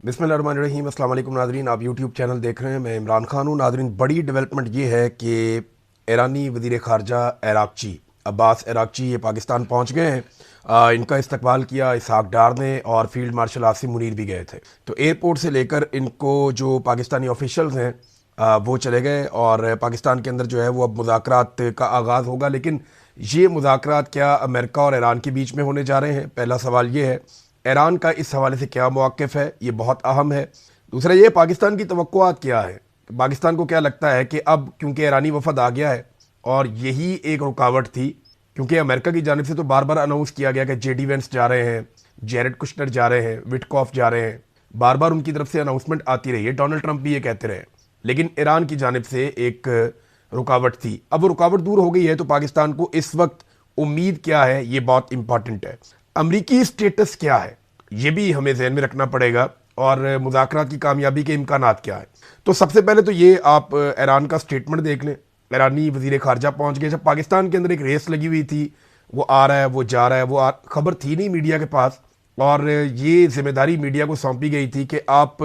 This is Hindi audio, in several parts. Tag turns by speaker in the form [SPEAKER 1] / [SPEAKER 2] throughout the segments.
[SPEAKER 1] बिस्मिल्लाहिर्रहमानिर्रहीम। अस्सलाम वालेकुम नादरीन, आप यूट्यूब चैनल देख रहे हैं। मैं इमरान खान हूँ। नादरीन, बड़ी डेवलपमेंट ये है कि ईरानी वज़ीर ख़ारजा अराग़ची, अब्बास अराग़ची, ये पाकिस्तान पहुँच गए हैं। इनका इस्तकबाल किया इसहाक डार ने और फील्ड मार्शल आसिम मुनीर भी गए थे। तो एयरपोर्ट से लेकर इनको जो पाकिस्तानी ऑफिशल्स हैं वो चले गए और पाकिस्तान के अंदर जो है वो अब मुज़ाकरात का आगाज़ होगा। लेकिन ये मुज़ाकरात क्या अमेरिका और ईरान के बीच में होने जा रहे हैं? पहला सवाल ये है। ईरान का इस हवाले से क्या मौक़िफ़ है, ये बहुत अहम है। दूसरा ये, पाकिस्तान की तवक्कुआत क्या है? पाकिस्तान को क्या लगता है कि अब क्योंकि ईरानी वफ़द आ गया है और यही एक रुकावट थी, क्योंकि अमेरिका की जानिब से तो बार बार अनाउंस किया गया कि जेडी वेंस जा रहे हैं, जेरेड कुशनर जा रहे हैं, विटकॉफ जा रहे हैं, बार बार उनकी तरफ से अनाउंसमेंट आती रही है, डोनाल्ड ट्रंप भी ये कहते रहे। लेकिन ईरान की जानिब से एक रुकावट थी। अब वो रुकावट दूर हो गई है, तो पाकिस्तान को इस वक्त उम्मीद क्या है, ये बहुत इंपॉर्टेंट है। अमरीकी स्टेटस क्या है, ये भी हमें ज़हन में रखना पड़ेगा, और मुज़ाकरात की कामयाबी के इम्कानात क्या है। तो सबसे पहले तो ये आप ईरान का स्टेटमेंट देख लें। ईरानी वज़ीर ख़ारजा पहुंच गए। जब पाकिस्तान के अंदर एक रेस लगी हुई थी, वो आ रहा है, वो जा रहा है, खबर थी नहीं मीडिया के पास, और ये जिम्मेदारी मीडिया को सौंपी गई थी कि आप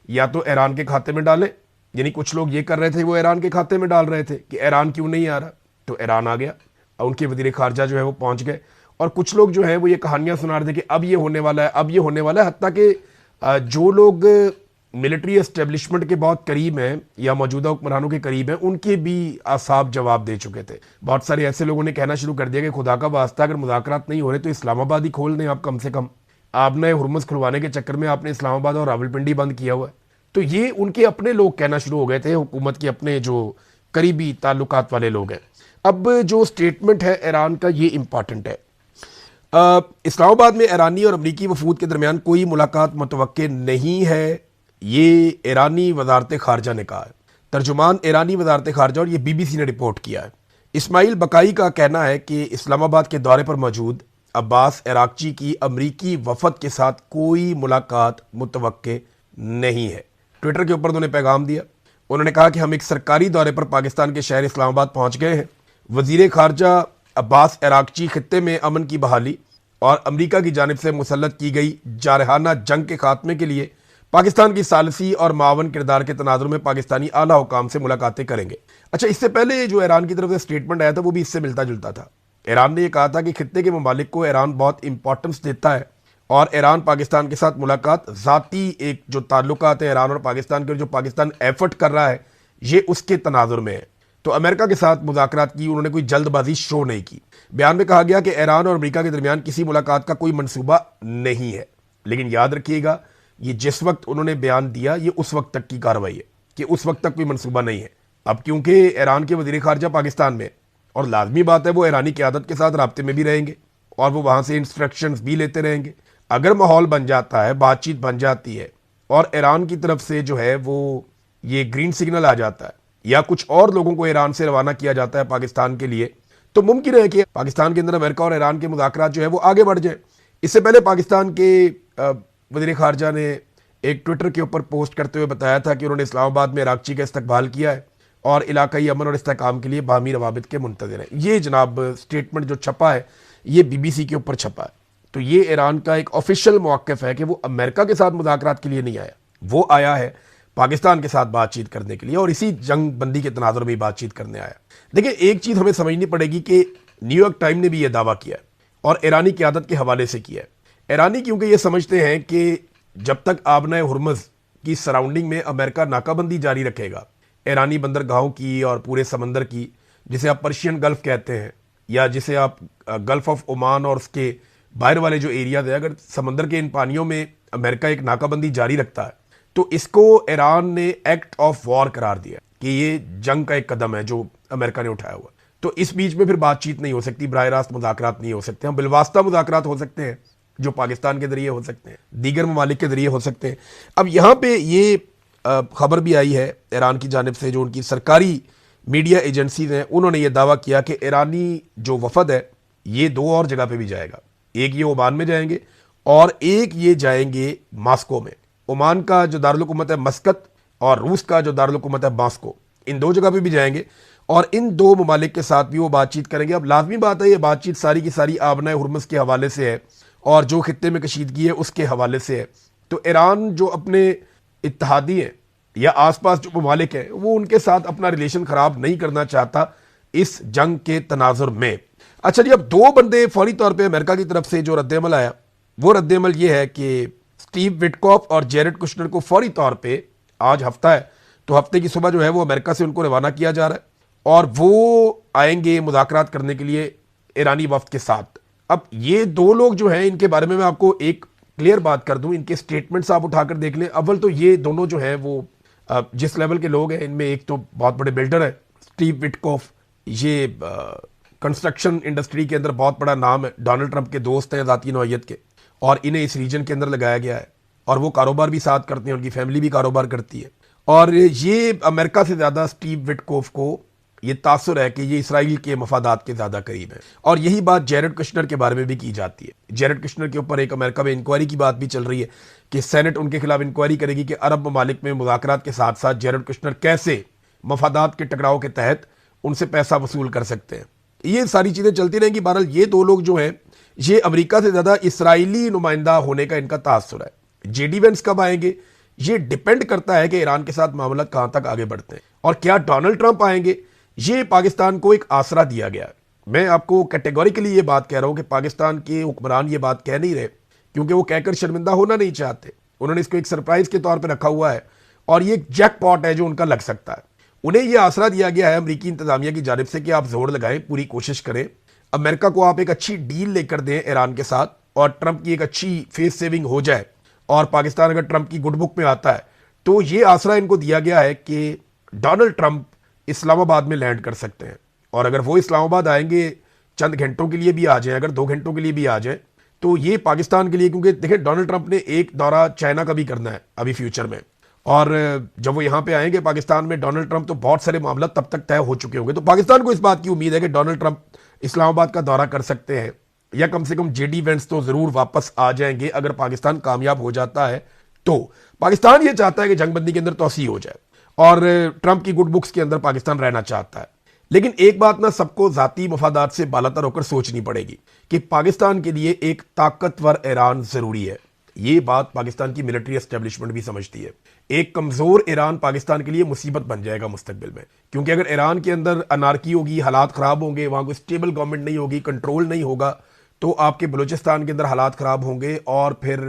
[SPEAKER 1] या तो ईरान के खाते में डालें, यानी कुछ लोग ये कर रहे थे, वो ईरान के खाते में डाल रहे थे कि ईरान क्यों नहीं आ रहा, तो ईरान आ गया और उनके वज़ीर ख़ारजा जो है वो पहुंच गए। और कुछ लोग जो है वो ये कहानियां सुना रहे थे कि अब ये होने वाला है, अब ये होने वाला है। हत्ता कि जो लोग मिलिट्री एस्टेब्लिशमेंट के बहुत करीब हैं या मौजूदा हुक्मरानों के करीब हैं, उनके भी साफ जवाब दे चुके थे। बहुत सारे ऐसे लोगों ने कहना शुरू कर दिया कि खुदा का वास्ता, अगर मुज़ाकरात नहीं हो रहे तो इस्लामाबाद ही खोल दें आप, कम से कम आपने हुर्मुज़ खुलवाने के चक्कर में आपने इस्लामाबाद और रावलपिंडी बंद किया हुआ है। तो ये उनके अपने लोग कहना शुरू हो गए थे, हुकूमत के अपने जो करीबी ताल्लुकात वाले लोग हैं। अब जो स्टेटमेंट है ईरान का, ये इंपॉर्टेंट है। इस्लामाबाद में ईरानी और अमरीकी वफूद के दरमियान कोई मुलाकात मुतवक्के नहीं है, ये ईरानी वजारत खारजा ने कहा है। तर्जुमान ईरानी वजारत खारजा, और ये बीबीसी ने रिपोर्ट किया है। इस्माइल बकाई का कहना है कि इस्लामाबाद के दौरे पर मौजूद अब्बास अराग़ची की अमरीकी वफद के साथ कोई मुलाकात मुतवक्के नहीं है। ट्विटर के ऊपर उन्होंने पैगाम दिया। उन्होंने कहा कि हम एक सरकारी दौरे पर पाकिस्तान के शहर इस्लामाबाद पहुंच गए हैं। वजीर खारजा अब्बास अराग़ची खित्ते में अमन की बहाली और अमरीका की जानिब से मुसल्लत की गई जारहाना जंग के खात्मे के लिए पाकिस्तान की सालसी और मावन किरदार के तनाजुर में पाकिस्तानी आला हुकाम से मुलाकातें करेंगे। अच्छा, इससे पहले जो ईरान की तरफ से स्टेटमेंट आया था वो भी इससे मिलता जुलता था। ईरान ने यह कहा था कि खित्ते के ममालिक को ईरान बहुत इंपॉर्टेंस देता है और ईरान पाकिस्तान के साथ मुलाकात ज़ाती एक जो ताल्लुकात है ईरान और पाकिस्तान के, जो पाकिस्तान एफर्ट कर रहा है, ये उसके तनाजुर में है। तो अमेरिका के साथ मुज़ाकरात की उन्होंने कोई जल्दबाजी शो नहीं की। बयान में कहा गया कि ईरान और अमेरिका के दरमियान किसी मुलाकात का कोई मंसूबा नहीं है। लेकिन याद रखिएगा, ये जिस वक्त उन्होंने बयान दिया, ये उस वक्त तक की कार्रवाई है कि उस वक्त तक कोई मंसूबा नहीं है। अब क्योंकि ईरान के वज़ीर ख़ारजा पाकिस्तान में, और लाजमी बात है वो ईरानी क़यादत के साथ राब्ते में भी रहेंगे और वो वहाँ से इंस्ट्रक्शंस भी लेते रहेंगे। अगर माहौल बन जाता है, बातचीत बन जाती है और ईरान की तरफ से जो है वो ये ग्रीन सिग्नल आ जाता है या कुछ और लोगों को ईरान से रवाना किया जाता है पाकिस्तान के लिए, तो मुमकिन है कि पाकिस्तान के अंदर अमेरिका और ईरान के मुज़ाकरात जो है वो आगे बढ़ जाए। इससे पहले पाकिस्तान के वज़ीर ख़ारजा ने एक ट्विटर के ऊपर पोस्ट करते हुए बताया था कि उन्होंने इस्लामाबाद में अराग़ची का इस्तकबाल किया है और इलाकाई अमन और इस्तेहकाम के लिए बाहमी रवाबित के मुंतज़िर हैं। ये जनाब स्टेटमेंट जो छपा है, ये बीबीसी के ऊपर छपा है। तो ये ईरान का एक ऑफिशियल मौक़िफ़ है कि वो अमेरिका के साथ मुज़ाकरात के लिए नहीं आया, वो आया है पाकिस्तान के साथ बातचीत करने के लिए और इसी जंग बंदी के तनाजुर में बातचीत करने आया। देखिए, एक चीज़ हमें समझनी पड़ेगी कि न्यूयॉर्क टाइम ने भी यह दावा किया है और ईरानी क़यादत के हवाले से किया है। ईरानी क्योंकि ये समझते हैं कि जब तक आबना हुर्मुज़ की सराउंडिंग में अमेरिका नाकाबंदी जारी रखेगा, ईरानी बंदरगाहों की और पूरे समंदर की, जिसे आप पर्शियन गल्फ कहते हैं या जिसे आप गल्फ ऑफ ओमान और उसके बाहर वाले जो एरियाज है, अगर समंदर के इन पानियों में अमेरिका एक नाकाबंदी जारी रखता है तो इसको ईरान ने एक्ट ऑफ वॉर करार दिया कि ये जंग का एक कदम है जो अमेरिका ने उठाया हुआ। तो इस बीच में फिर बातचीत नहीं हो सकती, बराह रास्त मुज़ाकरात नहीं हो सकते। हम बिलवास्ता मुज़ाकरात हो सकते हैं जो पाकिस्तान के जरिए हो सकते हैं, दीगर ममालिक के जरिए हो सकते हैं। अब यहाँ पे ये खबर भी आई है ईरान की जानिब से, जो उनकी सरकारी मीडिया एजेंसीज हैं, उन्होंने ये दावा किया कि ईरानी जो वफद है ये दो और जगह पे भी जाएगा। एक ये ओमान में जाएंगे और एक ये जाएंगे मास्को में। ओमान का जो दारुल हुकूमत है मस्कत और रूस का जो दारुल हुकूमत है मास्को, इन दो जगह पे भी जाएंगे और इन दो ममालिक के साथ भी वो बातचीत करेंगे। अब लाजमी बात है, ये बातचीत सारी की सारी आबना हुर्मुज़ के हवाले से है और जो खित्ते में कशीदगी है उसके हवाले से है। तो ईरान जो अपने इत्तेहादी हैं या आसपास जो ममालिक हैं, वो उनके साथ अपना रिलेशन खराब नहीं करना चाहता इस जंग के तनाजुर में। अच्छा जी, अब दो बंदे फौरी तौर पे अमेरिका की तरफ से जो रद्दमल आया, वो रद्दमल ये है कि स्टीव विटकॉफ और जेरेड कुशनर को फौरी तौर पे, आज हफ्ता है तो हफ्ते की सुबह जो है वो अमेरिका से उनको रवाना किया जा रहा है और वो आएंगे मुज़ाकरात करने के लिए ईरानी वफ्द के साथ। अब ये दो लोग जो हैं, इनके बारे में मैं आपको एक क्लियर बात कर दूं, इनके स्टेटमेंट्स आप उठाकर देख लें। अव्वल तो ये दोनों जो हैं वो जिस लेवल के लोग हैं, इनमें एक तो बहुत बड़े बिल्डर है स्टीव विटकॉफ, ये कंस्ट्रक्शन इंडस्ट्री के अंदर बहुत बड़ा नाम है, डोनाल्ड ट्रंप के दोस्त हैं ज़ाती नौइयत के, और इन्हें इस रीजन के अंदर लगाया गया है और वो कारोबार भी साथ करते हैं, उनकी फैमिली भी कारोबार करती है। और ये अमेरिका से ज़्यादा स्टीव विटकॉफ को ये तासुर है कि ये इसराइल के मफादात के ज़्यादा करीब है। और यही बात जेरेड कुशनर के बारे में भी की जाती है। जेरेड कुशनर के ऊपर एक अमेरिका में इंक्वायरी की बात भी चल रही है कि सेनेट उनके खिलाफ इंक्वायरी करेगी कि अरब ममालिक में मुज़ाकरात के साथ साथ जेरेड कुशनर कैसे मफादात के टकराव के तहत उनसे पैसा वसूल कर सकते हैं। ये सारी चीज़ें चलती रहेंगी। बहरहाल ये दो लोग जो हैं, ये अमेरिका से ज़्यादा इसराइली नुमाइंदा होने का इनका तासुर है। जेडी वेंस कब आएंगे, ये डिपेंड करता है कि ईरान के साथ मामला कहाँ तक आगे बढ़ते हैं और क्या डोनाल्ड ट्रंप आएंगे। ये पाकिस्तान को एक आसरा दिया गया है। मैं आपको कैटेगोरिकली ये बात कह रहा हूँ कि पाकिस्तान के हुक्मरान ये बात कह नहीं रहे क्योंकि वो कहकर शर्मिंदा होना नहीं चाहते। उन्होंने इसको एक सरप्राइज के तौर पर रखा हुआ है और ये एक जैकपॉट है जो उनका लग सकता है। उन्हें यह आसरा दिया गया है अमेरिकी इंतजामिया की जानिब से कि आप जोर लगाएं, पूरी कोशिश करें, अमेरिका को आप एक अच्छी डील लेकर दें ईरान के साथ और ट्रंप की एक अच्छी फेस सेविंग हो जाए और पाकिस्तान अगर ट्रंप की गुड बुक में आता है तो ये आसरा इनको दिया गया है कि डोनाल्ड ट्रंप इस्लामाबाद में लैंड कर सकते हैं। और अगर वो इस्लामाबाद आएंगे, चंद घंटों के लिए भी आ जाएं, अगर 2 घंटों के लिए भी आ जाए, तो ये पाकिस्तान के लिए, क्योंकि देखिए डोनाल्ड ट्रंप ने एक दौरा चाइना का भी करना है अभी फ्यूचर में, और जब वो यहाँ पे आएंगे पाकिस्तान में डोनाल्ड ट्रंप, तो बहुत सारे मामला तब तक तय हो चुके होंगे। तो पाकिस्तान को इस बात की उम्मीद है कि डोनाल्ड ट्रंप इस्लामाबाद का दौरा कर सकते हैं या कम से कम जेडी वेंस तो जरूर वापस आ जाएंगे अगर पाकिस्तान कामयाब हो जाता है। तो पाकिस्तान ये चाहता है कि जंगबंदी के अंदर तोसी हो जाए और ट्रंप की गुड बुक्स के अंदर पाकिस्तान रहना चाहता है। लेकिन एक बात ना सबको जाती मफादात से बालातर होकर सोचनी पड़ेगी कि पाकिस्तान के लिए एक ताकतवर ईरान जरूरी है। ये बात पाकिस्तान की मिलिट्री एस्टेब्लिशमेंट भी समझती है। एक कमजोर ईरान पाकिस्तान के लिए मुसीबत बन जाएगा मुस्तकबिल में, क्योंकि अगर ईरान के अंदर अनारकी होगी, हालात खराब होंगे, वहां कोई स्टेबल गवर्नमेंट नहीं होगी, कंट्रोल नहीं होगा, तो आपके बलूचिस्तान के अंदर हालात खराब होंगे और फिर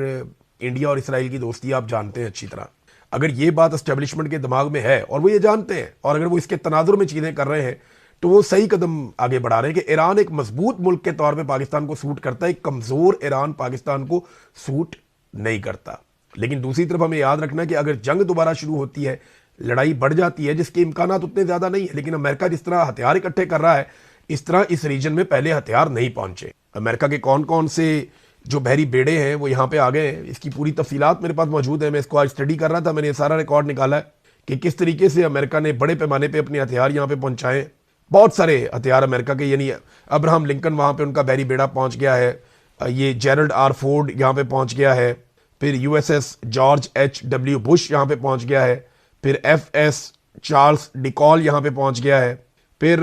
[SPEAKER 1] इंडिया और इसराइल की दोस्ती आप जानते हैं अच्छी तरह। अगर ये बात एस्टेब्लिशमेंट के दिमाग में है और वो ये जानते हैं और अगर वो इसके तनाजुर में चीजें कर रहे हैं तो वो सही कदम आगे बढ़ा रहे हैं कि ईरान एक मजबूत मुल्क के तौर पे पाकिस्तान को सूट करता है, एक कमजोर ईरान पाकिस्तान को सूट नहीं करता। लेकिन दूसरी तरफ हमें याद रखना है कि अगर जंग दोबारा शुरू होती है, लड़ाई बढ़ जाती है, जिसके इम्कान उतने ज्यादा नहीं है, लेकिन अमेरिका जिस तरह हथियार इकट्ठे कर रहा है, इस तरह इस रीजन में पहले हथियार नहीं पहुंचे। अमेरिका के कौन कौन से जो बहरी बेड़े हैं वो यहाँ पे आ गए हैं, इसकी पूरी तफसीलात मेरे पास मौजूद है। मैं इसको आज स्टडी कर रहा था, मैंने सारा रिकॉर्ड निकाला है कि किस तरीके से अमेरिका ने बड़े पैमाने पे अपने हथियार यहाँ पे पहुंचाए। बहुत सारे हथियार अमेरिका के, यानी अब्राहम लिंकन वहाँ पे उनका बहरी बेड़ा पहुंच गया है, ये जेरल्ड आर फोर्ड यहाँ पे पहुंच गया है, फिर यूएसएस जॉर्ज एच.डब्ल्यू. बुश यहाँ पे पहुंच गया है, फिर एफ.एस. चार्ल्स डिकॉल यहाँ पे पहुंच गया है, फिर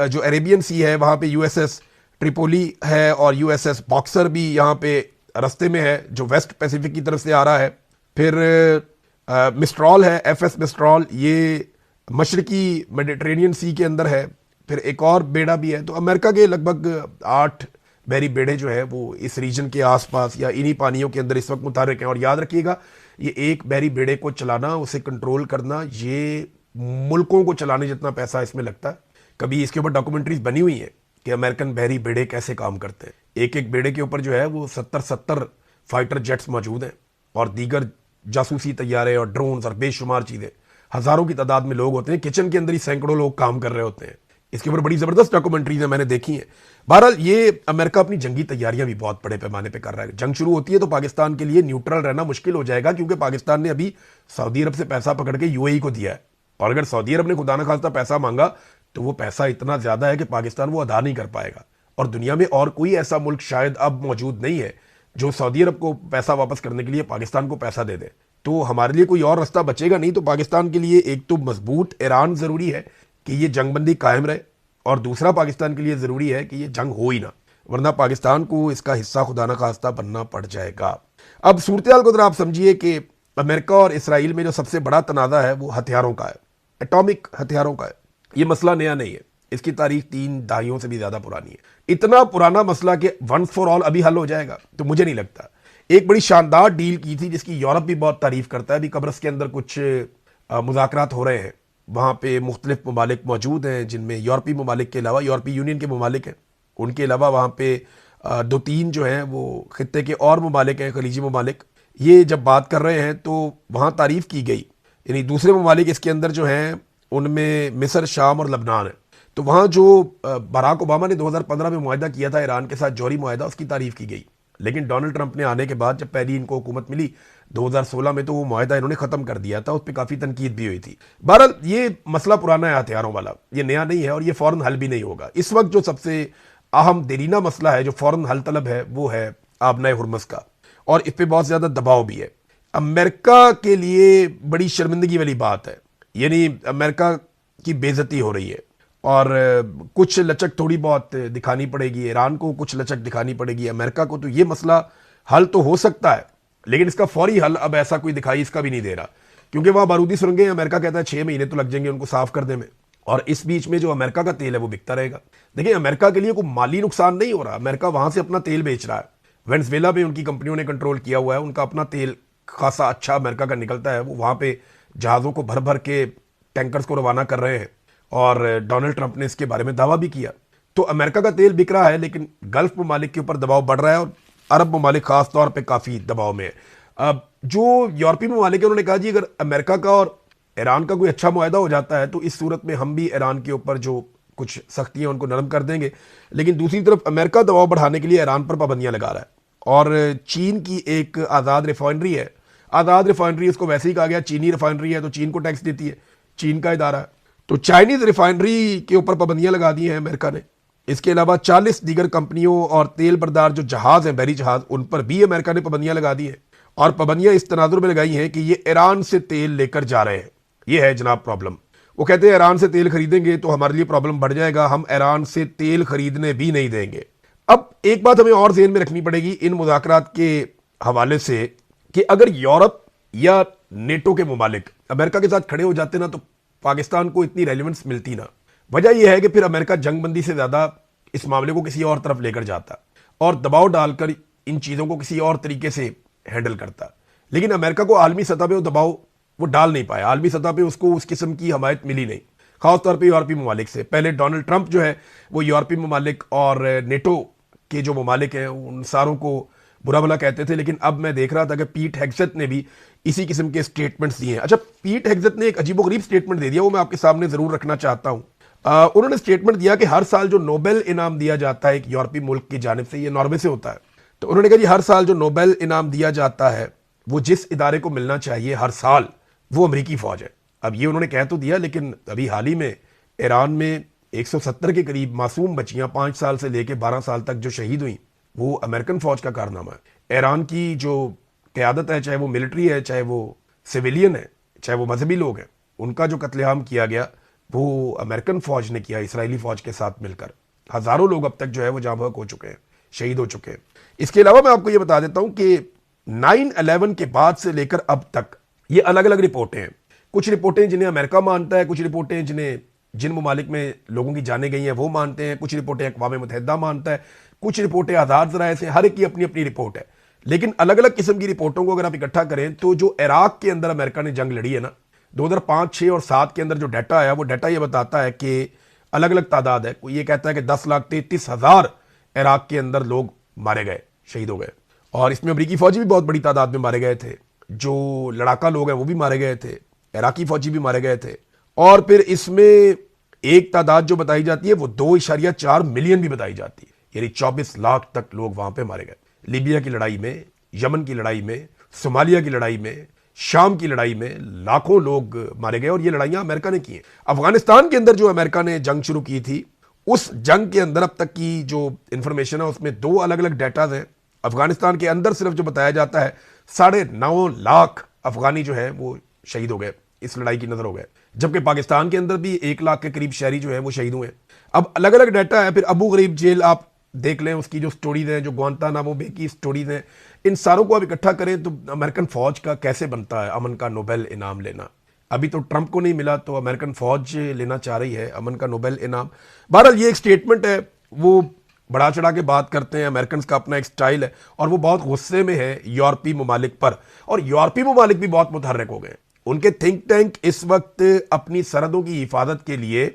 [SPEAKER 1] जो अरेबियन सी है वहाँ पे यूएसएस ट्रिपोली है और यूएसएस बॉक्सर भी यहाँ पे रास्ते में है जो वेस्ट पैसिफिक की तरफ से आ रहा है। फिर मिस्ट्रॉल है, एफ.एस. मिस्ट्रॉल, ये मशरकी मेडिटेरेनियन सी के अंदर है। फिर एक और बेड़ा भी है। तो अमेरिका के लगभग 8 बहरी बेड़े जो है वो इस रीजन के आसपास या इन्हीं पानियों के अंदर इस वक्त मुतहर्रिक हैं। और याद रखिएगा, ये एक बहरी बेड़े को चलाना, उसे कंट्रोल करना, ये मुल्कों को चलाने जितना पैसा इसमें लगता है। कभी इसके ऊपर डॉक्यूमेंट्रीज बनी हुई है कि अमेरिकन बहरी बेड़े कैसे काम करते हैं। एक एक बेड़े के ऊपर जो है वो 70 फाइटर जेट्स मौजूद हैं और दीगर जासूसी तैयारे और ड्रोन्स और बेशुमार चीजें, हजारों की तादाद में लोग होते हैं, किचन के अंदर ही सैकड़ों लोग काम कर रहे होते हैं। इसके ऊपर बड़ी जबरदस्त डॉक्यूमेंट्रीज है, मैंने देखी है। बहरहाल ये अमेरिका अपनी जंगी तैयारियां भी बहुत बड़े पैमाने पे कर रहा है। जंग शुरू होती है तो पाकिस्तान के लिए न्यूट्रल रहना मुश्किल हो जाएगा, क्योंकि पाकिस्तान ने अभी सऊदी अरब से पैसा पकड़ के यूएई को दिया है और अगर सऊदी अरब ने खुदा न खास्ता पैसा मांगा तो वो पैसा इतना ज्यादा है कि पाकिस्तान वो अदा नहीं कर पाएगा। और दुनिया में और कोई ऐसा मुल्क शायद अब मौजूद नहीं है जो सऊदी अरब को पैसा वापस करने के लिए पाकिस्तान को पैसा दे दे। तो हमारे लिए कोई और रास्ता बचेगा नहीं। तो पाकिस्तान के लिए एक तो मजबूत ईरान जरूरी है कि ये जंगबंदी कायम रहे, और दूसरा पाकिस्तान के लिए जरूरी है कि ये जंग हो ही ना, वरना पाकिस्तान को इसका हिस्सा खुदा न खास्ता बनना पड़ जाएगा। अब सूरत हाल को जरा आप समझिए कि अमेरिका और इसराइल में जो सबसे बड़ा तनाज़ा है वो हथियारों का है, एटॉमिक हथियारों का है। ये मसला नया नहीं है, इसकी तारीख 3 दहाइयों से भी ज़्यादा पुरानी है। इतना पुराना मसला कि वंस फॉर ऑल अभी हल हो जाएगा तो मुझे नहीं लगता। एक बड़ी शानदार डील की थी जिसकी यूरोप भी बहुत तारीफ करता है। अभी कब्रस के अंदर कुछ मुज़ाकरात हो रहे हैं, वहाँ पे मुख्तलिफ ममालिक मौजूद हैं जिनमें यूरोपीय ममालिक के अलावा यूरोपीय यूनियन के ममालिक हैं, उनके अलावा वहाँ पे 2-3 जो हैं वो खित्ते के और ममालिक हैं, खलीजी ममालिक। ये जब बात कर रहे हैं तो वहाँ तारीफ़ की गई, यानी दूसरे ममालिक इसके अंदर जो हैं उनमें मिस्र, शाम और लबनान है। तो वहाँ जो बराक ओबामा ने 2015 में मुआहदा किया था ईरान के साथ, जौहरी मुआहदा, उसकी तारीफ़ की गई। लेकिन डोनाल्ड ट्रंप ने आने के बाद जब पहली इनको हुकूमत मिली 2016 में, तो वो मुआहदा इन्होंने ख़त्म कर दिया था। उस पर काफ़ी तनकीद भी हुई थी। बहरहाल ये मसला पुराना है हथियारों वाला, ये नया नहीं है और ये फ़ौरन हल भी नहीं होगा। इस वक्त जो सबसे अहम देरीना मसला है जो फ़ौरन हल तलब है वो है आबनाए हुर्मुज़ का, और इस पर बहुत ज़्यादा दबाव भी है। अमेरिका के लिए बड़ी शर्मिंदगी वाली बात है, यानी अमेरिका की बेइज्जती हो रही है और कुछ लचक थोड़ी बहुत दिखानी पड़ेगी, ईरान को कुछ लचक दिखानी पड़ेगी, अमेरिका को। तो ये मसला हल तो हो सकता है, लेकिन इसका फौरी हल अब ऐसा कोई दिखाई इसका भी नहीं दे रहा, क्योंकि वहाँ बारूदी सुरंगें अमेरिका कहता है 6 महीने तो लग जाएंगे उनको साफ करने में, और इस बीच में जो अमेरिका का तेल है वो बिकता रहेगा। देखिए, अमेरिका के लिए कोई माली नुकसान नहीं हो रहा, अमेरिका वहाँ से अपना तेल बेच रहा है। वेनेजुएला में उनकी कंपनियों ने कंट्रोल किया हुआ है, उनका अपना तेल खासा अच्छा अमेरिका का निकलता है, वो वहाँ पे जहाज़ों को भर भर के टैंकर्स को रवाना कर रहे हैं, और डोनाल्ड ट्रंप ने इसके बारे में दावा भी किया। तो अमेरिका का तेल बिक रहा है, लेकिन गल्फ ममालिक के ऊपर दबाव बढ़ रहा है और अरब ममालिक खास तौर पे काफ़ी दबाव में है। अब जो यूरोपीय ममालिक है उन्होंने कहा जी अगर अमेरिका का और ईरान का कोई अच्छा मुआहदा हो जाता है तो इस सूरत में हम भी ईरान के ऊपर जो कुछ सख्तियाँ उनको नरम कर देंगे। लेकिन दूसरी तरफ अमेरिका दबाव बढ़ाने के लिए ईरान पर पाबंदियाँ लगा रहा है, और चीन की एक आज़ाद रिफाइनरी है, आज़ाद रिफाइनरी उसको वैसे ही कहा गया, चीनी रिफाइनरी है तो चीन को टैक्स देती है, चीन का इदारा है, तो चाइनीज़ रिफाइनरी के ऊपर पाबंदियाँ लगा दी हैं अमेरिका ने। इसके अलावा 40 दीगर कंपनियों और तेल बरदार जो जहाज़ हैं, बहरी जहाज़, उन पर भी अमेरिका ने पाबंदियाँ लगा दी हैं, और पाबंदियाँ इस तनाजुर में लगाई हैं कि ये ईरान से तेल लेकर जा रहे हैं। ये है जनाब प्रॉब्लम। वो कहते हैं ईरान से तेल खरीदेंगे तो हमारे लिए प्रॉब्लम बढ़ जाएगा, हम ईरान से तेल खरीदने भी नहीं देंगे। अब एक बात हमें और ज़हन में रखनी पड़ेगी इन मुज़ाकरात के हवाले से कि अगर यूरोप या नेटो के मुमालिक अमेरिका के साथ खड़े हो जाते ना तो पाकिस्तान को इतनी रेलिवेंस मिलती ना। वजह यह है कि फिर अमेरिका जंगबंदी से ज़्यादा इस मामले को किसी और तरफ लेकर जाता और दबाव डालकर इन चीज़ों को किसी और तरीके से हैंडल करता। लेकिन अमेरिका को आलमी सतह पे वो दबाव वो डाल नहीं पाया, आलमी सतह पे उसको उस किस्म की हमायत मिली नहीं, खासतौर पर यूरोपीय ममालिक से। पहले डोनाल्ड ट्रंप जो है वो यूरोपीय ममालिक और नेटो के जो ममालिक हैं उन सारों को बुरा भला कहते थे, लेकिन अब मैं देख रहा था कि पीट हेग्सेथ ने भी इसी किस्म के स्टेटमेंट्स दिए हैं। अच्छा, पीट हेग्सेथ ने एक अजीबोगरीब स्टेटमेंट दे दिया, वो मैं आपके सामने ज़रूर रखना चाहता हूँ। उन्होंने स्टेटमेंट दिया कि हर साल जो नोबेल इनाम दिया जाता है एक यूरोपीय मुल्क की जानिब से, ये नॉर्वे से होता है, तो उन्होंने कहा जी हर साल जो नोबेल इनाम दिया जाता है वो जिस इदारे को मिलना चाहिए हर साल, वो अमरीकी फ़ौज है। अब ये उन्होंने कह तो दिया, लेकिन अभी हाल ही में ईरान में 170 के करीब मासूम बच्चियाँ 5 साल से लेकर 12 साल तक जो शहीद हुई, वो अमेरिकन फ़ौज का कारनामा है। ईरान की जो क़यादत है, चाहे वो मिलिट्री है, चाहे वो सिविलियन है, चाहे वो मजहबी लोग हैं, उनका जो कत्लेआम किया गया वो अमेरिकन फ़ौज ने किया इसराइली फ़ौज के साथ मिलकर। हज़ारों लोग अब तक जो है वो जाँ बहक हो चुके हैं, शहीद हो चुके हैं। इसके अलावा मैं आपको ये बता देता हूँ कि 9/11 के बाद से लेकर अब तक ये अलग अलग रिपोर्टें हैं। कुछ रिपोर्टें जिन्हें अमेरिका मानता है, कुछ रिपोर्टें जिन ममालिक में लोगों की जानें गई हैं वो मानते हैं, कुछ रिपोर्टें अक़वाम मुत्तहिदा मानता है, कुछ रिपोर्टें आज़ाद ज़राए से, हर एक की अपनी अपनी रिपोर्ट है। लेकिन अलग अलग किस्म की रिपोर्टों को अगर आप इकट्ठा करें तो जो इराक के अंदर अमेरिका ने जंग लड़ी है ना, 2005, 6 और 7 के अंदर जो डाटा आया वो डाटा ये बताता है कि अलग अलग तादाद है। कोई ये कहता है कि 10,33,000 इराक के अंदर लोग मारे गए, शहीद हो गए, और इसमें अमरीकी फ़ौजी भी बहुत बड़ी तादाद में मारे गए थे, जो लड़ाका लोग हैं वो भी मारे गए थे, इराकी फ़ौजी भी मारे गए थे, और फिर इसमें एक तादाद जो बताई जाती है वो 2.4 मिलियन भी बताई जाती है, यानी 24 लाख तक लोग वहां पे मारे गए। लीबिया की लड़ाई में, यमन की लड़ाई में, सोमालिया की लड़ाई में, शाम की लड़ाई में लाखों लोग मारे गए, और ये लड़ाइयां अमेरिका ने की हैं। अफगानिस्तान के अंदर जो अमेरिका ने जंग शुरू की थी, उस जंग के अंदर अब तक की जो इंफॉर्मेशन है उसमें 2 अलग अलग डाटाज हैं। अफगानिस्तान के अंदर सिर्फ जो बताया जाता है 9.5 लाख अफगानी जो है वो शहीद हो गए, इस लड़ाई की नजर हो गए, जबकि पाकिस्तान के अंदर भी 1 लाख के करीब शहरी जो है वो शहीद हुए। अब अलग अलग डाटा है। फिर अबू गरीब जेल आप देख लें उसकी जो स्टोरीज हैं, जो ग्वांतानामो बे की स्टोरीज हैं, इन सारों को आप इकट्ठा करें तो अमेरिकन फौज का कैसे बनता है अमन का नोबेल इनाम लेना। अभी तो ट्रंप को नहीं मिला तो अमेरिकन फौज लेना चाह रही है अमन का नोबेल इनाम। बहरहाल ये एक स्टेटमेंट है, वो बढ़ा चढ़ा के बात करते हैं, अमेरिकन का अपना एक स्टाइल है और वो बहुत गुस्से में है यूरोपीय ममालिक पर, और यूरोपीय ममालिक भी बहुत मुतहर्रिक हो गए। उनके थिंक टैंक इस वक्त अपनी सरहदों की हिफाजत के लिए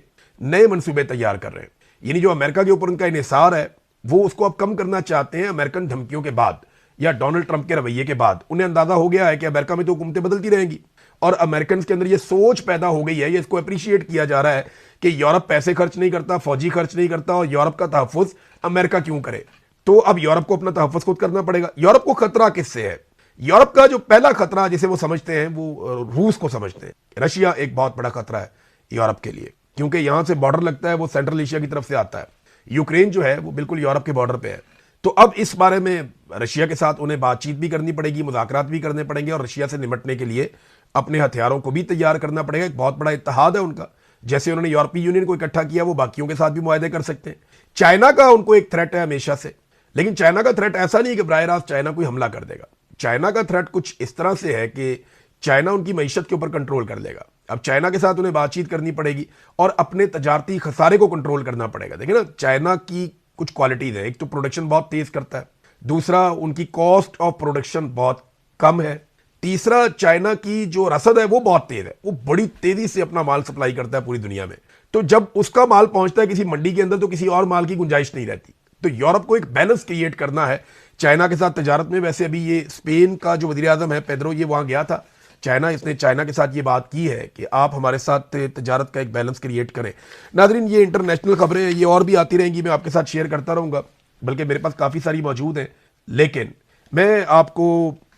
[SPEAKER 1] नए मंसूबे तैयार कर रहे हैं। यानी जो अमेरिका के ऊपर उनका इन्हिसार है वो उसको अब कम करना चाहते हैं अमेरिकन धमकियों के बाद या डोनाल्ड ट्रंप के रवैये के बाद। उन्हें अंदाजा हो गया है कि अमेरिका में तो हुकूमतें बदलती रहेंगी और अमेरिकन के अंदर ये सोच पैदा हो गई है, ये इसको अप्रिशिएट किया जा रहा है कि यूरोप पैसे खर्च नहीं करता, फौजी खर्च नहीं करता और यूरोप का तहफ़्फ़ुज़ अमेरिका क्यों करे। तो अब यूरोप को अपना तहफ़्फ़ुज़ खुद करना पड़ेगा। यूरोप को खतरा किससे है? यूरोप का जो पहला खतरा जिसे वो समझते हैं वो रूस को समझते हैं। रशिया एक बहुत बड़ा खतरा है यूरोप के लिए, क्योंकि यहां से बॉर्डर लगता है, वो सेंट्रल एशिया की तरफ से आता है। यूक्रेन जो है वो बिल्कुल यूरोप के बॉर्डर पे है। तो अब इस बारे में रशिया के साथ उन्हें बातचीत भी करनी पड़ेगी, मुज़ाकरात भी करने पड़ेंगे और रशिया से निपटने के लिए अपने हथियारों को भी तैयार करना पड़ेगा। एक बहुत बड़ा इत्तेहाद है उनका, जैसे उन्होंने यूरोपीय यूनियन को इकट्ठा किया वो बाकियों के साथ भी मुआहदे कर सकते हैं। चाइना का उनको एक थ्रेट है हमेशा से, लेकिन चाइना का थ्रेट ऐसा नहीं कि बराह रास्त चाइना कोई हमला कर देगा। चाइना का थ्रेट कुछ इस तरह से है कि चाइना उनकी मईशत के ऊपर कंट्रोल कर लेगा। अब चाइना के साथ उन्हें बातचीत करनी पड़ेगी और अपने तजारती खसारे को कंट्रोल करना पड़ेगा। देखिए ना, चाइना की कुछ क्वालिटीज है, एक तो प्रोडक्शन बहुत तेज करता है, दूसरा उनकी कॉस्ट ऑफ प्रोडक्शन बहुत कम है, तीसरा चाइना की जो रसद है वो बहुत तेज है, वो बड़ी तेजी से अपना माल सप्लाई करता है पूरी दुनिया में। तो जब उसका माल पहुंचता है किसी मंडी के अंदर तो किसी और माल की गुंजाइश नहीं रहती। तो यूरोप को एक बैलेंस क्रिएट करना है चाइना के साथ तजारत में। वैसे अभी ये स्पेन का जो वज़ीर आज़म है पेड्रो, ये वहां गया था चाइना, इसने चाइना के साथ ये बात की है कि आप हमारे साथ तजारत का एक बैलेंस क्रिएट करें। नाज़रीन, ये इंटरनेशनल खबरें ये और भी आती रहेंगी, मैं आपके साथ शेयर करता रहूँगा, बल्कि मेरे पास काफ़ी सारी मौजूद हैं। लेकिन मैं आपको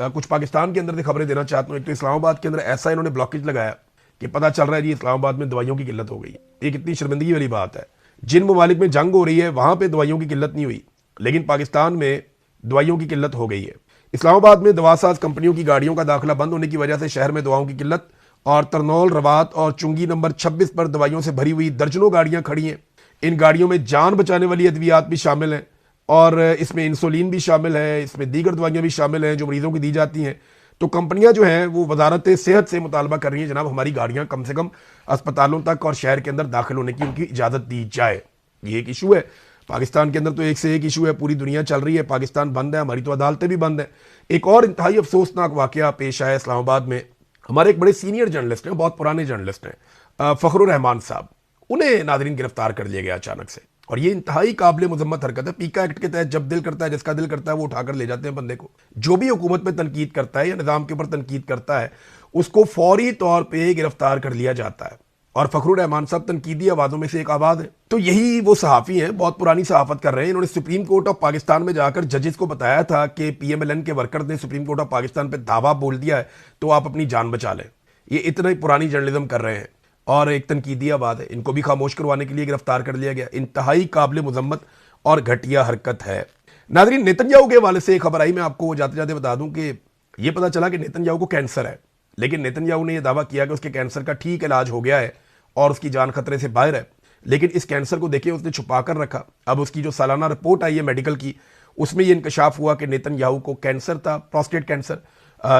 [SPEAKER 1] कुछ पाकिस्तान के अंदर से खबरें देना चाहता हूँ। एक तो इस्लामाबाद के अंदर ऐसा इन्होंने ब्लॉकेज लगाया कि पता चल रहा है जी इस्लामाबाद में दवाइयों की किल्लत हो गई। ये कितनी शर्मिंदगी वाली बात है। जिन ममालिक में जंग हो रही है वहाँ पर दवाइयों की किल्लत नहीं हुई, लेकिन पाकिस्तान में दवाइयों की किल्लत हो गई है। इस्लामाबाद में दवासाज कंपनियों की गाड़ियों का दाखिला बंद होने की वजह से शहर में दवाओं की किल्लत, और तरनौल, रवात और चुंगी नंबर 26 पर दवाइयों से भरी हुई दर्जनों गाड़ियां खड़ी हैं। इन गाड़ियों में जान बचाने वाली अद्वियात भी शामिल हैं और इसमें इंसुलिन भी शामिल है, इसमें दीगर दवाइयां भी शामिल हैं जो मरीजों की दी जाती हैं। तो कंपनियां जो हैं वो वजारत सेहत से मुतालबा कर रही हैं, जनाब हमारी गाड़ियां कम से कम अस्पतालों तक और शहर के अंदर दाखिल होने की उनकी इजाज़त दी जाए। ये एक इशू है पाकिस्तान के अंदर, तो एक से एक इशू है, पूरी दुनिया चल रही है, पाकिस्तान बंद है, हमारी तो अदालतें भी बंद है। एक और इंतहाई अफसोसनाक वाकया पेश आया इस्लामाबाद में। हमारे एक बड़े सीनियर जर्नलिस्ट हैं, बहुत पुराने जर्नलिस्ट हैं, फ़खरुर रहमान साहब, उन्हें नाज़रीन गिरफ्तार कर लिया गया अचानक से, और ये इंतहाई काबिल मुजम्मत हरकत है। पीका एक्ट के तहत जब दिल करता है, जिसका दिल करता है वो उठाकर ले जाते हैं बंदे को। जो भी हुकूमत में तनकीद करता है या निज़ाम के ऊपर तनकीद करता है उसको फौरी तौर पर गिरफ्तार कर लिया जाता है, और फ़खरुर रहमान साहब तनकीदी आवाज़ों में से एक आवाज़ है। तो यही वो सहाफ़ी हैं, बहुत पुरानी सहाफ़त कर रहे हैं। इन्होंने सुप्रीम कोर्ट ऑफ पाकिस्तान में जाकर जजेस को बताया था कि PMLN के वर्कर ने सुप्रीम कोर्ट ऑफ पाकिस्तान पे दावा बोल दिया है तो आप अपनी जान बचा लें। ये इतना ही पुरानी जर्नलिज्म कर रहे हैं और एक तनकीदी आवाज़ है, इनको भी खामोश करवाने के लिए गिरफ्तार कर लिया गया। इंतहाई काबिल मुजम्मत और घटिया हरकत है। नाज़रीन, नेतन्याहू के हवाले से एक खबर आई, मैं आपको जाते जाते बता दूं कि ये पता चला कि नेतन्याहू को कैंसर है, लेकिन नेतन्याहू ने यह दावा किया कि उसके कैंसर का ठीक इलाज हो गया है और उसकी जान खतरे से बाहर है। लेकिन इस कैंसर को देखिए उसने छुपा कर रखा। अब उसकी जो सालाना रिपोर्ट आई है मेडिकल की, उसमें यह इंकशाफ हुआ कि नेतन्याहू को कैंसर था, प्रोस्टेट कैंसर,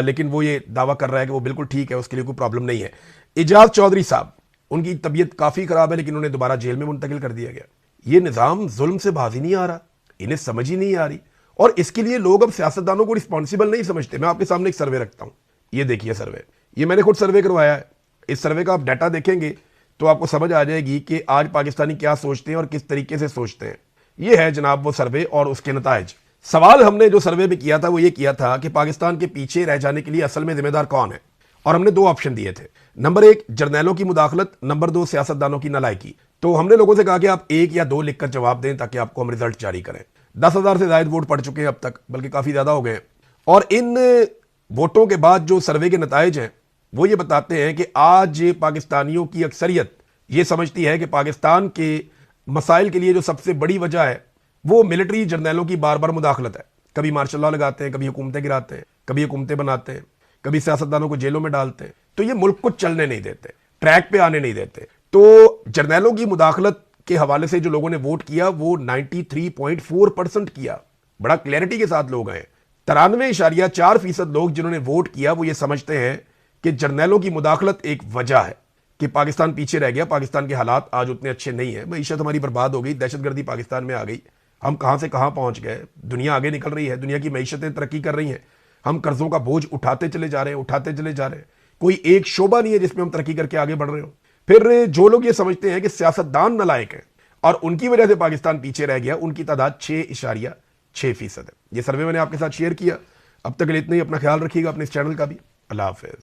[SPEAKER 1] लेकिन वो ये दावा कर रहा है कि वो बिल्कुल ठीक है, उसके लिए कोई प्रॉब्लम नहीं है। एजाज चौधरी साहब, उनकी तबीयत काफ़ी ख़राब है, लेकिन उन्हें दोबारा जेल में मुंतकिल कर दिया गया। ये निज़ाम जुल्म से बाजी नहीं आ रहा, इन्हें समझ ही नहीं आ रही, और इसके लिए लोग अब सियासतदानों को रिस्पॉन्सिबल नहीं समझते। मैं आपके सामने एक सर्वे रखता हूँ, ये देखिए सर्वे, ये मैंने खुद सर्वे करवाया है। इस सर्वे का आप डाटा देखेंगे तो आपको समझ आ जाएगी कि आज पाकिस्तानी क्या सोचते हैं और किस तरीके से सोचते हैं। ये है जनाब वो सर्वे और उसके नताइज। सवाल हमने जो सर्वे में किया था वो ये किया था कि पाकिस्तान के पीछे रह जाने के लिए असल में जिम्मेदार कौन है, और हमने दो ऑप्शन दिए थे। नंबर 1 जर्नैलों की मुदाखलत, नंबर 2 सियासतदानों की नालायकी। तो हमने लोगों से कहा कि आप 1 या 2 लिखकर जवाब दें ताकि आपको हम रिजल्ट जारी करें। 10,000 से ज्यादा वोट पड़ चुके हैं अब तक, बल्कि काफी ज्यादा हो गए हैं, और इन वोटों के बाद जो सर्वे के नताइज हैं वो ये बताते हैं कि आज पाकिस्तानियों की अक्सरियत ये समझती है कि पाकिस्तान के मसाइल के लिए जो सबसे बड़ी वजह है वो मिलिट्री जर्नैलों की बार बार मुदाखलत है। कभी मार्शल लॉ लगाते हैं, कभी हुकूमतें गिराते हैं, कभी हुकूमतें बनाते हैं, कभी सियासतदानों को जेलों में डालते हैं। तो ये मुल्क को चलने नहीं देते, ट्रैक पे आने नहीं देते। तो जर्नैलों की मुदाखलत के हवाले से जो लोगों ने वोट किया वो 93.4% किया। बड़ा क्लैरिटी के साथ लोग आए। 93.4% लोग जिन्होंने वोट किया वो ये समझते हैं कि जर्नैलों की मुदाखलत एक वजह है कि पाकिस्तान पीछे रह गया, पाकिस्तान के हालात आज उतने अच्छे नहीं है, मईशत हमारी बर्बाद हो गई, दहशतगर्दी पाकिस्तान में आ गई, हम कहां से कहां पहुंच गए, दुनिया आगे निकल रही है, दुनिया की मईशतें तरक्की कर रही हैं, हम कर्जों का बोझ उठाते चले जा रहे हैं, उठाते चले जा रहे हैं, कोई एक शोबा नहीं है जिसमें हम तरक्की करके आगे बढ़ रहे हो। फिर जो लोग ये समझते हैं कि सियासतदान नालायक हैं और उनकी वजह से पाकिस्तान पीछे रह गया, उनकी तादाद 6.6% है। ये सर्वे मैंने आपके साथ शेयर किया। अब तक के लिए इतना ही। अपना ख्याल रखिएगा, अपने इस चैनल का भी। अल्लाह हाफिज।